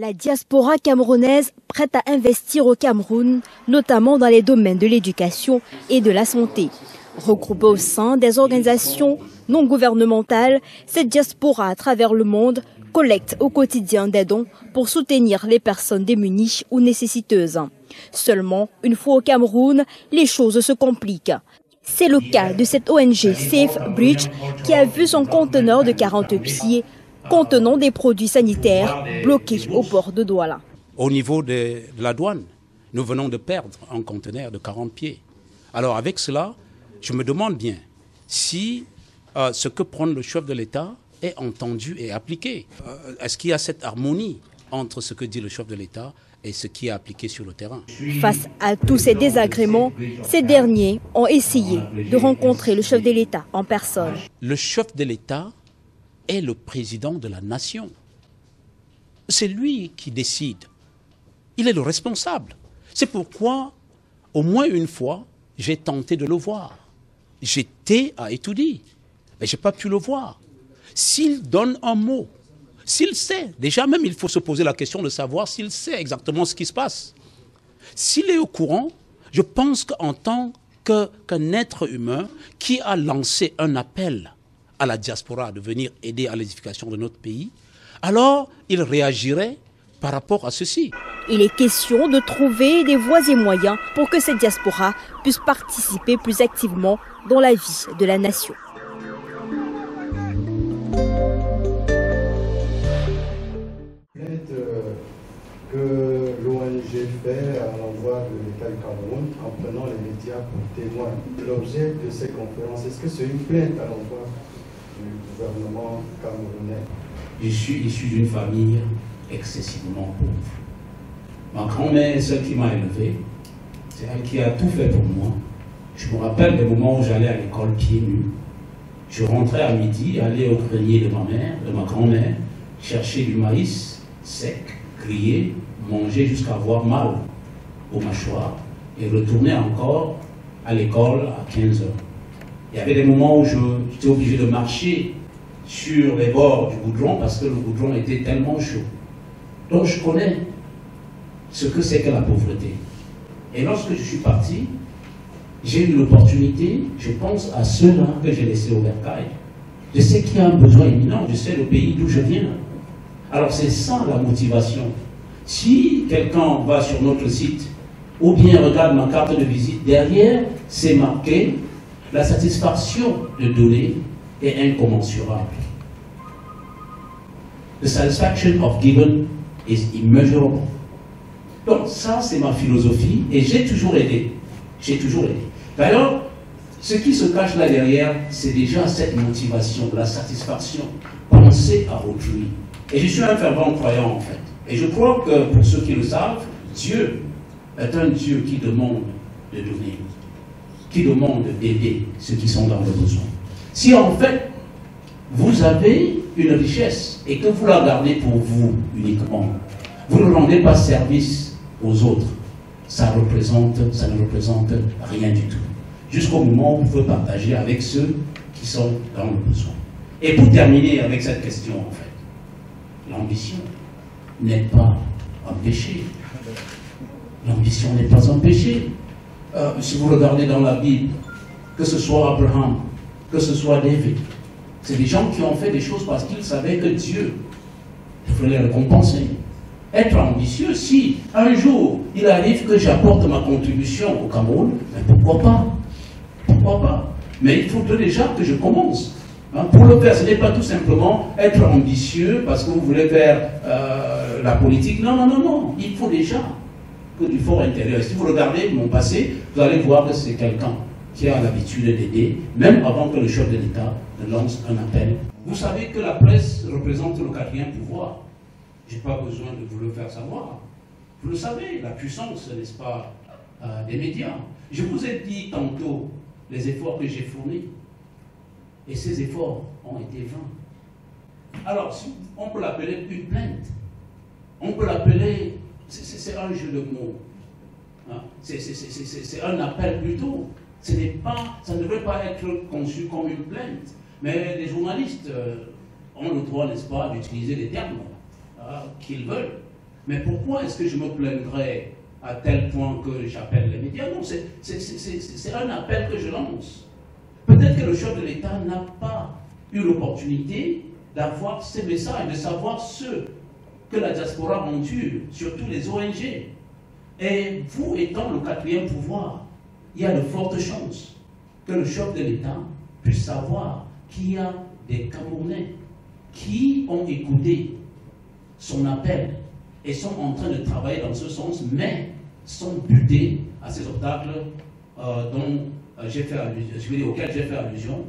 La diaspora camerounaise prête à investir au Cameroun, notamment dans les domaines de l'éducation et de la santé. Regroupée au sein des organisations non gouvernementales, cette diaspora à travers le monde collecte au quotidien des dons pour soutenir les personnes démunies ou nécessiteuses. Seulement, une fois au Cameroun, les choses se compliquent. C'est le cas de cette ONG Safe Bridge qui a vu son conteneur de 40 pieds contenant des produits sanitaires bloqués au port de Douala. Au niveau de la douane, nous venons de perdre un conteneur de 40 pieds. Alors avec cela, je me demande bien si ce que prend le chef de l'État est entendu et appliqué. Est-ce qu'il y a cette harmonie entre ce que dit le chef de l'État et ce qui est appliqué sur le terrain? Face à tous ces désagréments, ces derniers ont essayé de rencontrer le chef de l'État en personne. Le chef de l'État est le président de la nation. C'est lui qui décide. Il est le responsable. C'est pourquoi, au moins une fois, j'ai tenté de le voir. J'étais à Etoudi, mais je n'ai pas pu le voir. S'il donne un mot, s'il sait, déjà même il faut se poser la question de savoir s'il sait exactement ce qui se passe. S'il est au courant, je pense qu'en tant qu'un être humain qui a lancé un appel à la diaspora de venir aider à l'édification de notre pays, alors il réagirait par rapport à ceci. Il est question de trouver des voies et moyens pour que cette diaspora puisse participer plus activement dans la vie de la nation. Que l'ONG fait à l'endroit de l'État du Cameroun en prenant les médias pour témoins. L'objet de ces conférences, est-ce que c'est une plainte à l'endroit du gouvernement camerounais? Je suis issu d'une famille excessivement pauvre. Ma grand-mère, celle qui m'a élevé, c'est elle qui a tout fait pour moi. Je me rappelle des moments où j'allais à l'école pieds nus. Je rentrais à midi, allais au grenier de ma mère, de ma grand-mère, chercher du maïs sec, crier, manger jusqu'à avoir mal aux mâchoires et retourner encore à l'école à 15 heures. Il y avait des moments où j'étais obligé de marcher sur les bords du goudron parce que le goudron était tellement chaud. Donc je connais ce que c'est que la pauvreté. Et lorsque je suis parti, j'ai eu l'opportunité, je pense à ceux-là que j'ai laissés au bercail. Je sais qu'il y a un besoin imminent, je sais le pays d'où je viens. Alors c'est ça la motivation. Si quelqu'un va sur notre site ou bien regarde ma carte de visite, derrière c'est marqué la satisfaction de donner est incommensurable. The satisfaction of giving is immeasurable. Donc ça c'est ma philosophie et j'ai toujours aidé. J'ai toujours aidé. D'ailleurs, ce qui se cache là derrière, c'est déjà cette motivation, la satisfaction, penser à autrui. Et je suis un fervent croyant en fait. Et je crois que pour ceux qui le savent, Dieu est un Dieu qui demande de donner, qui demande d'aider ceux qui sont dans le besoin. Si en fait, vous avez une richesse et que vous la gardez pour vous uniquement, vous ne rendez pas service aux autres, ça ne représente rien du tout. Jusqu'au moment où vous pouvez partager avec ceux qui sont dans le besoin. Et pour terminer avec cette question en fait, l'ambition n'est pas un péché. L'ambition n'est pas un péché. Si vous regardez dans la Bible, que ce soit Abraham, que ce soit David, c'est des gens qui ont fait des choses parce qu'ils savaient que Dieu voulait les récompenser. Être ambitieux, si un jour il arrive que j'apporte ma contribution au Cameroun, mais pourquoi pas? Pourquoi pas? Mais il faudrait déjà que je commence. Pour le faire, ce n'est pas tout simplement être ambitieux parce que vous voulez faire la politique. Non, non, non, non. Il faut déjà que du fort intérieur. Si vous regardez mon passé, vous allez voir que c'est quelqu'un qui a l'habitude d'aider, même avant que le chef de l'État ne lance un appel. Vous savez que la presse représente le quatrième pouvoir. Je n'ai pas besoin de vous le faire savoir. Vous le savez, la puissance, n'est-ce pas, des médias. Je vous ai dit tantôt les efforts que j'ai fournis. Et ces efforts ont été vains. Alors, on peut l'appeler une plainte. On peut l'appeler, c'est un jeu de mots. Hein? C'est un appel plutôt. Ça ne devrait pas être conçu comme une plainte. Mais les journalistes ont le droit, n'est-ce pas, d'utiliser des termes qu'ils veulent. Mais pourquoi est-ce que je me plaindrais à tel point que j'appelle les médias? Non, c'est un appel que je lance. Peut-être que le chef de l'État n'a pas eu l'opportunité d'avoir ces messages, de savoir ce que la diaspora endure, surtout les ONG. Et vous étant le quatrième pouvoir, il y a de fortes chances que le chef de l'État puisse savoir qu'il y a des Camerounais qui ont écouté son appel et sont en train de travailler dans ce sens, mais sont butés à ces obstacles auxquels j'ai fait allusion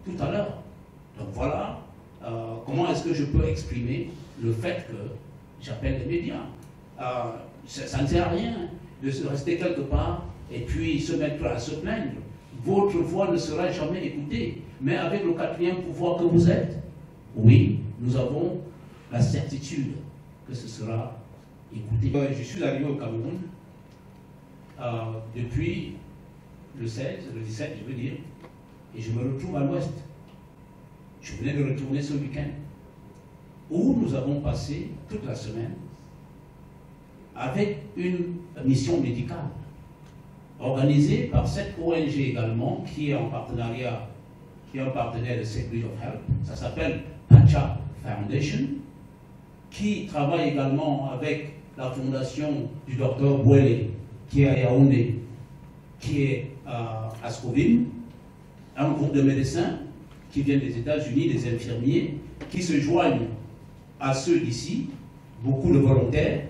tout à l'heure. Donc voilà comment est-ce que je peux exprimer le fait que j'appelle les médias. Ça ne sert à rien de se rester quelque part et puis se mettre à se plaindre. Votre voix ne sera jamais écoutée. Mais avec le quatrième pouvoir que vous êtes, oui, nous avons la certitude que ce sera écouté. Je suis arrivé au Cameroun depuis le 17, je veux dire, et je me retrouve à l'ouest. Je venais de retourner ce week-end, où nous avons passé toute la semaine avec une mission médicale organisée par cette ONG également, qui est en partenariat, qui est un partenaire de Save Bridge of Help. Ça s'appelle Pacha Foundation, qui travaille également avec la fondation du docteur Bouélé, qui est à Yaoundé, qui est à Scoville, un groupe de médecins qui viennent des États-Unis, des infirmiers, qui se joignent à ceux d'ici, beaucoup de volontaires,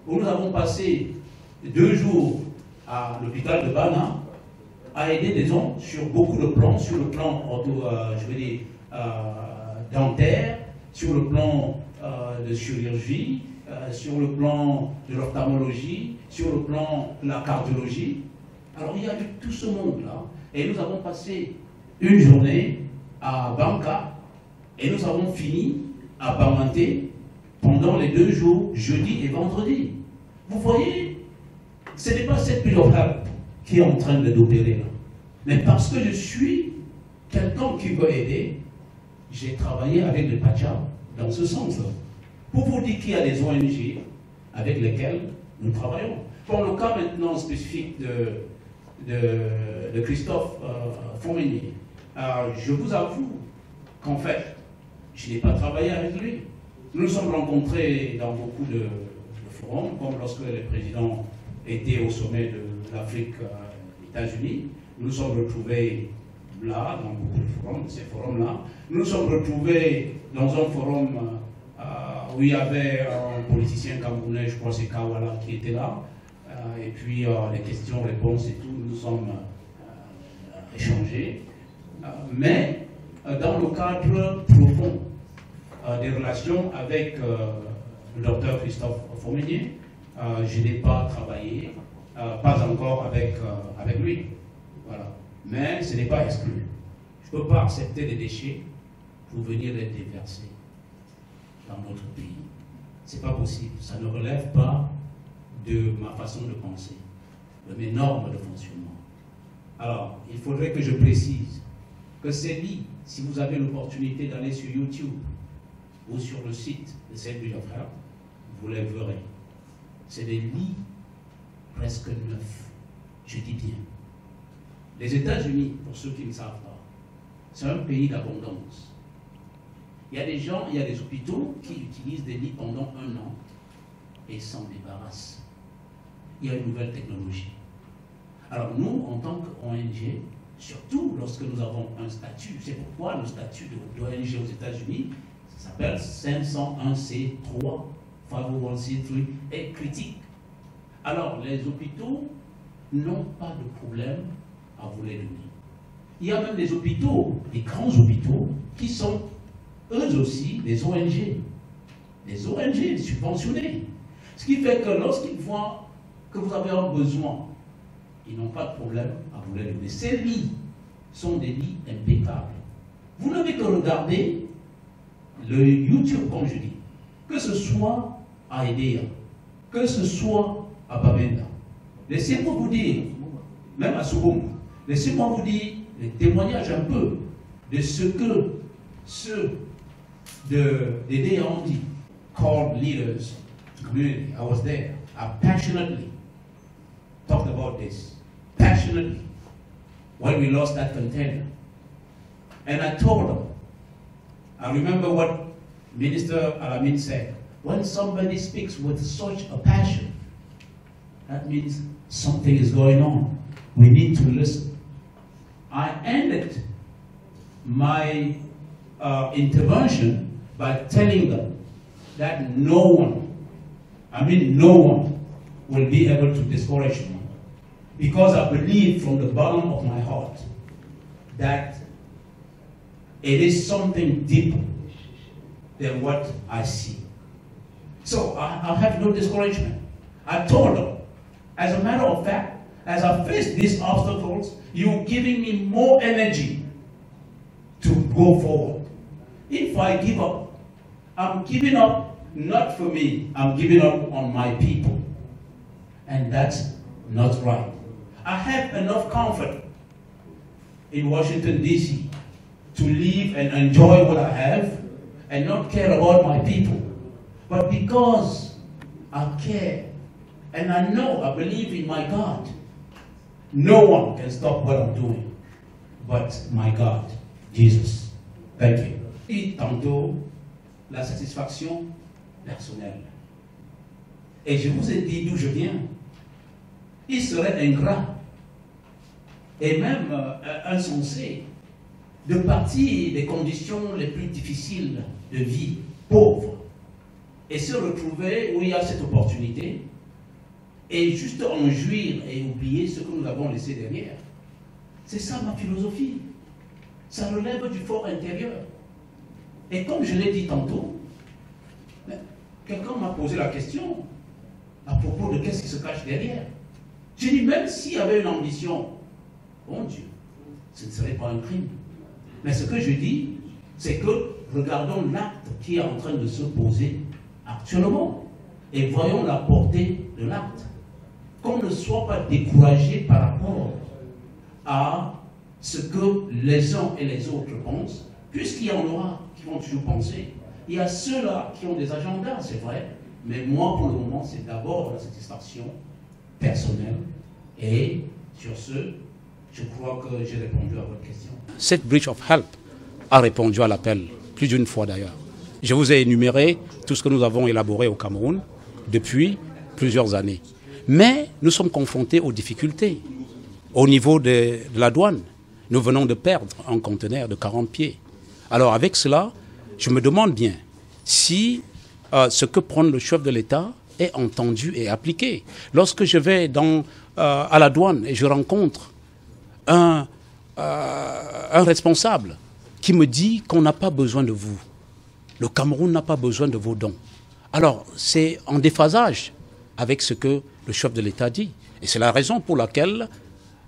où nous avons passé 2 jours à l'hôpital de Bana, à aider des gens sur beaucoup de plans, sur le plan dentaire, sur le plan de chirurgie, sur le plan de l'ophtalmologie, sur le plan de la cardiologie. Alors il y a tout ce monde-là. Et nous avons passé une journée à Banka et nous avons fini à Bamanté pendant les 2 jours, jeudi et vendredi. Vous voyez, ce n'est pas cette Bridge of Help qui est en train d'opérer là. Mais parce que je suis quelqu'un qui veut aider, j'ai travaillé avec le Pacha dans ce sens-là. Pour vous dire qu'il y a des ONG avec lesquelles nous travaillons. Pour le cas maintenant spécifique de Christophe Fourmenier, je vous avoue qu'en fait, je n'ai pas travaillé avec lui. Nous nous sommes rencontrés dans beaucoup de forums, comme lorsque le président était au sommet de l'Afrique des États-Unis. Nous nous sommes retrouvés là, dans beaucoup de forums, ces forums-là. Nous nous sommes retrouvés dans un forum où il y avait un politicien camerounais, je crois que c'est Kawala, qui était là. Et puis les questions-réponses et tout, nous sommes échangés. Mais dans le cadre profond des relations avec le docteur Christophe Fourmenier, je n'ai pas travaillé, pas encore avec lui. Voilà. Mais ce n'est pas exclu. Je ne peux pas accepter des déchets pour venir les déverser dans notre pays. Ce n'est pas possible. Ça ne relève pas de ma façon de penser, de mes normes de fonctionnement. Alors, il faudrait que je précise que ces lits, si vous avez l'opportunité d'aller sur YouTube ou sur le site de Save Bridge of Help, vous les verrez. C'est des lits presque neufs, je dis bien. Les États-Unis, pour ceux qui ne savent pas, c'est un pays d'abondance. Il y a des gens, il y a des hôpitaux qui utilisent des lits pendant 1 an et s'en débarrassent. Il y a une nouvelle technologie. Alors nous, en tant qu'ONG, surtout lorsque nous avons un statut, c'est pourquoi le statut d'ONG aux États-Unis s'appelle 501C3, 501C3, est critique. Alors les hôpitaux n'ont pas de problème à vous les donner. Il y a même des hôpitaux, des grands hôpitaux, qui sont eux aussi des ONG subventionnés. Ce qui fait que lorsqu'ils voient que vous avez un besoin, ils n'ont pas de problème à vous les donner. Ces lits sont des lits impeccables. Vous n'avez que regarder le YouTube, comme je dis, que ce soit à Edea, que ce soit à Bamenda. Laissez-moi vous dire, même à Soubongo, laissez-moi vous dire les témoignages un peu de ce que ceux d'Edea ont dit, called leaders community. I was there. I passionately talked about this. Passionately. When we lost that container. And I told them, I remember what Minister Alamin said, when somebody speaks with such a passion, that means something is going on. We need to listen. I ended my intervention by telling them that no one will be able to discourage me, because I believe from the bottom of my heart that it is something deeper than what I see. So I have no discouragement. I told them, as a matter of fact, as I face these obstacles, you're giving me more energy to go forward. If I give up, I'm giving up not for me, I'm giving up on my people. And that's not right. I have enough comfort in Washington, D.C. to live and enjoy what I have and not care about my people. But because I care and I know, I believe in my God, no one can stop what I'm doing but my God, Jesus. Thank you. Et tantôt, la satisfaction personnelle. Et je vous ai dit d'où je viens. Il serait ingrat et même insensé de partir des conditions les plus difficiles de vie, pauvres, et se retrouver où il y a cette opportunité et juste en jouir et oublier ce que nous avons laissé derrière. C'est ça ma philosophie. Ça relève du fort intérieur. Et comme je l'ai dit tantôt, quelqu'un m'a posé la question à propos de qu'est-ce qui se cache derrière. J'ai dit, même s'il y avait une ambition, bon Dieu, ce ne serait pas un crime. Mais ce que je dis, c'est que regardons l'acte qui est en train de se poser actuellement et voyons la portée de l'acte. Qu'on ne soit pas découragé par rapport à ce que les uns et les autres pensent, puisqu'il y en aura qui vont toujours penser. Il y a ceux-là qui ont des agendas, c'est vrai, mais moi, pour le moment, c'est d'abord la satisfaction personnelle. Et sur ce, je crois que j'ai répondu à votre question. Cette Bridge of Help a répondu à l'appel, plus d'une fois d'ailleurs. Je vous ai énuméré tout ce que nous avons élaboré au Cameroun depuis plusieurs années. Mais nous sommes confrontés aux difficultés. Au niveau de la douane, nous venons de perdre un conteneur de 40 pieds. Alors avec cela, je me demande bien si ce que prend le chef de l'État est entendu et appliqué. Lorsque je vais à la douane et je rencontre un responsable qui me dit qu'on n'a pas besoin de vous, le Cameroun n'a pas besoin de vos dons. Alors c'est en déphasage avec ce que le chef de l'État dit. Et c'est la raison pour laquelle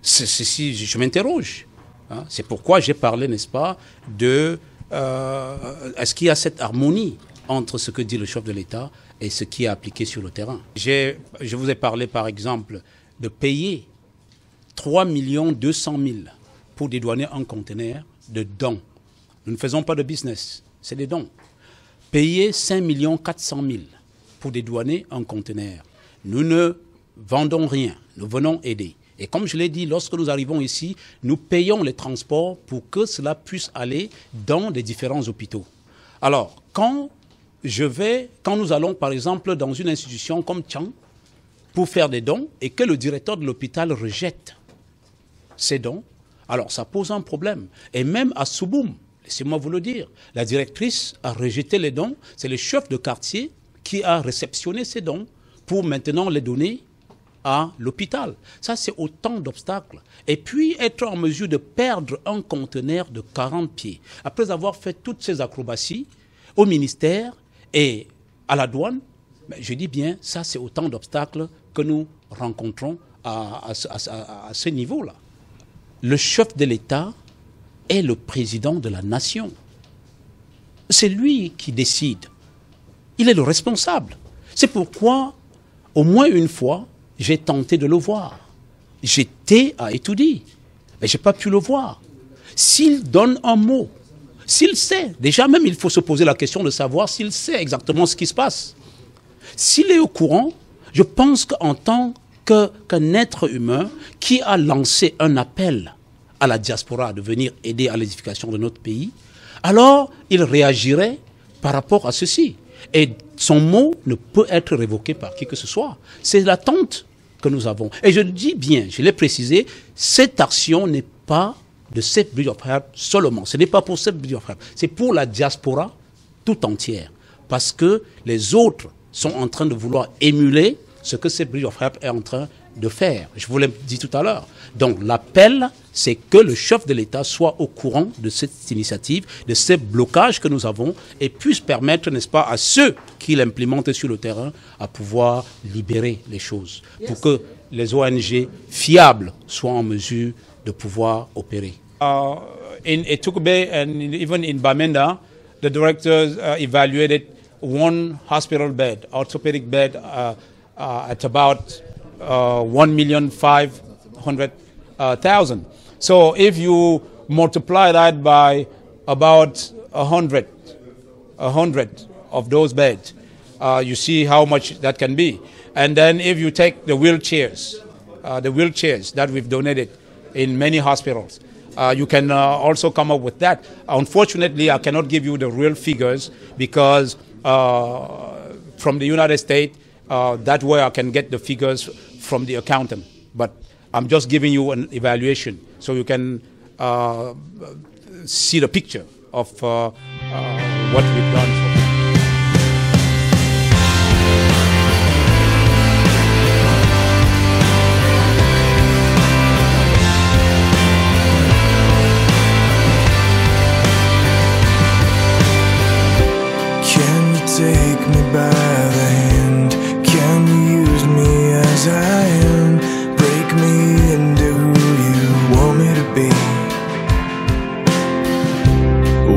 je m'interroge. Hein. C'est pourquoi j'ai parlé, n'est-ce pas, de est-ce qu'il y a cette harmonie entre ce que dit le chef de l'État et ce qui est appliqué sur le terrain. Je vous ai parlé, par exemple, de payer 3 200 000 pour dédouaner un conteneur de dons. Nous ne faisons pas de business, c'est des dons. Payer 5 400 000 pour dédouaner un conteneur. Nous ne vendons rien, nous venons aider. Et comme je l'ai dit, lorsque nous arrivons ici, nous payons les transports pour que cela puisse aller dans les différents hôpitaux. Alors, quand nous allons par exemple dans une institution comme Tchang pour faire des dons et que le directeur de l'hôpital rejette ces dons, alors ça pose un problème. Et même à Souboum, laissez-moi vous le dire, la directrice a rejeté les dons, c'est le chef de quartier qui a réceptionné ces dons pour maintenant les donner à l'hôpital. Ça, c'est autant d'obstacles. Et puis, être en mesure de perdre un conteneur de 40 pieds, après avoir fait toutes ces acrobaties au ministère et à la douane, je dis bien, ça, c'est autant d'obstacles que nous rencontrons à ce niveau-là. Le chef de l'État est le président de la nation. C'est lui qui décide. Il est le responsable. C'est pourquoi, au moins une fois, j'ai tenté de le voir. J'étais à Etoudi, mais je n'ai pas pu le voir. S'il donne un mot, s'il sait, déjà même il faut se poser la question de savoir s'il sait exactement ce qui se passe. S'il est au courant, je pense qu'en tant qu'un être humain qui a lancé un appel à la diaspora de venir aider à l'édification de notre pays, alors il réagirait par rapport à ceci. Et son mot ne peut être révoqué par qui que ce soit. C'est l'attente que nous avons. Et je le dis bien, je l'ai précisé, cette action n'est pas de Save Bridge of Help seulement. Ce n'est pas pour Save Bridge of Help, c'est pour la diaspora tout entière. Parce que les autres sont en train de vouloir émuler ce que Save Bridge of Help est en train de faire. Je vous l'ai dit tout à l'heure. Donc l'appel, c'est que le chef de l'État soit au courant de cette initiative, de ces blocages que nous avons, et puisse permettre, n'est-ce pas, à ceux qui l'implémentent sur le terrain à pouvoir libérer les choses, pour que les ONG fiables soient en mesure de pouvoir opérer. In Etukube and even in Bamenda, the directors evaluated one hospital bed, orthopedic bed, at about 1,500,000. So if you multiply that by about 100 of those beds, you see how much that can be. And then if you take the wheelchairs that we've donated in many hospitals, you can also come up with that. Unfortunately, I cannot give you the real figures because from the United States, that way I can get the figures from the accountant. But I'm just giving you an evaluation so you can see the picture of what we've done. Take me by the hand, can you use me as I am? Break me into who you want me to be.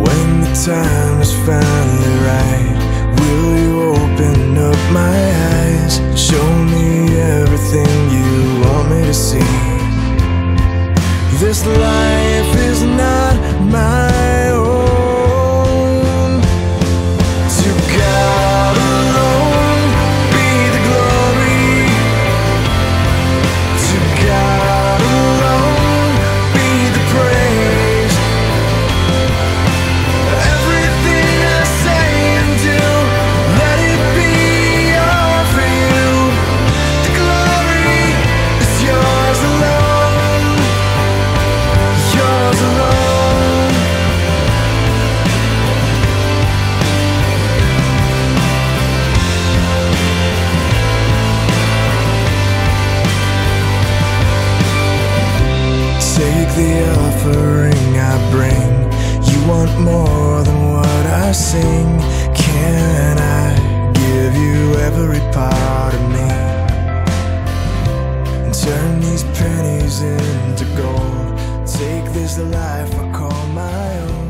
When the time is finally right, will you open up my eyes? Show me everything you want me to see. This life is not my own. Take the offering I bring. You want more than what I sing. Can I give you every part of me and turn these pennies into gold? Take this life I call my own.